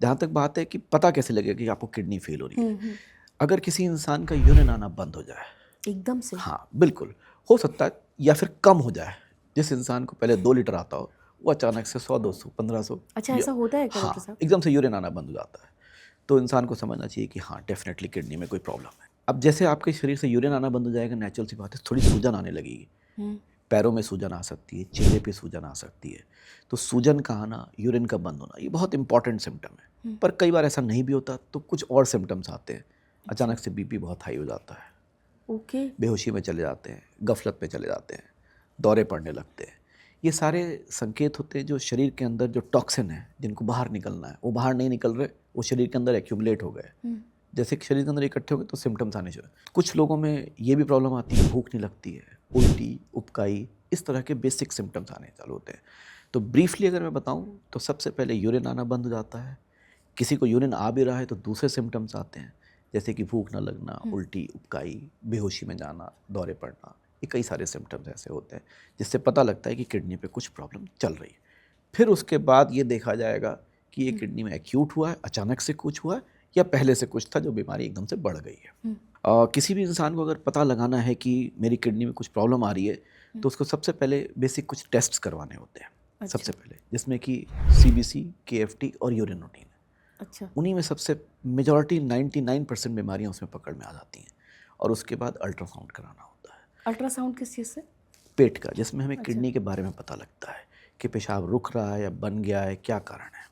जहाँ तक बात है कि पता कैसे लगेगा कि आपको किडनी फेल हो रही है। अगर किसी इंसान का यूरिन आना बंद हो जाए, एकदम से। हाँ बिल्कुल, हो सकता है, या फिर कम हो जाए। जिस इंसान को पहले 2 लीटर आता हो, वो अचानक से 100, 200, 1500, अच्छा, या ऐसा होता है क्या डॉक्टर हाँ साहब? एकदम से यूरिन आना बंद हो जाता है, तो इंसान को समझना चाहिए कि हाँ डेफिनेटली किडनी में कोई प्रॉब्लम है। अब जैसे आपके शरीर से यूरिन आना बंद हो जाएगा, नेचुरल सी बात है, थोड़ी सूजन आने लगेगी। हम्म, पैरों में सूजन आ सकती है, चेहरे पे सूजन आ सकती है। तो सूजन का आना, यूरिन का बंद होना, ये बहुत इंपॉर्टेंट सिम्टम है। पर कई बार ऐसा नहीं भी होता, तो कुछ और सिम्टम्स आते हैं। अच्छा। अचानक से बीपी बहुत हाई हो जाता है, ओके। बेहोशी में चले जाते हैं, गफलत में चले जाते हैं, दौरे पड़ने लगते हैं। ये सारे संकेत होते हैं जो शरीर के अंदर जो टॉक्सिन है, जिनको बाहर निकलना है, वो बाहर नहीं निकल रहे, वो शरीर के अंदर एक्यूमुलेट हो गए। जैसे कि शरीर के अंदर इकट्ठे हो गए तो सिम्टम्स आने शुरू। कुछ लोगों में ये भी प्रॉब्लम आती है, भूख नहीं लगती है, उल्टी, उबकाई, इस तरह के बेसिक सिम्टम्स आने चालू होते हैं। तो ब्रीफली अगर मैं बताऊं तो सबसे पहले यूरिन आना बंद हो जाता है। किसी को यूरिन आ भी रहा है तो दूसरे सिम्टम्स आते हैं, जैसे कि भूख ना लगना, उल्टी, उबकाई, बेहोशी में जाना, दौरे पड़ना। ये कई सारे सिम्टम्स ऐसे होते हैं जिससे पता लगता है कि किडनी पे कुछ प्रॉब्लम चल रही है। फिर उसके बाद ये देखा जाएगा कि ये किडनी में एक्यूट हुआ है, अचानक से कुछ हुआ है, या पहले से कुछ था जो बीमारी एकदम से बढ़ गई है। किसी भी इंसान को अगर पता लगाना है कि मेरी किडनी में कुछ प्रॉब्लम आ रही है, तो उसको सबसे पहले बेसिक कुछ टेस्ट्स करवाने होते हैं। अच्छा। सबसे पहले जिसमें कि सीबीसी, केएफटी और यूरिन रूटीन है। अच्छा। उन्हीं में सबसे मेजॉरिटी 99% बीमारियां उसमें पकड़ में आ जाती हैं। और उसके बाद अल्ट्रासाउंड कराना होता है अल्ट्रासाउंड किस चीज़ से? पेट का, जिसमें हमें अच्छा। किडनी के बारे में पता लगता है कि पेशाब रुक रहा है या बन गया है, क्या कारण है।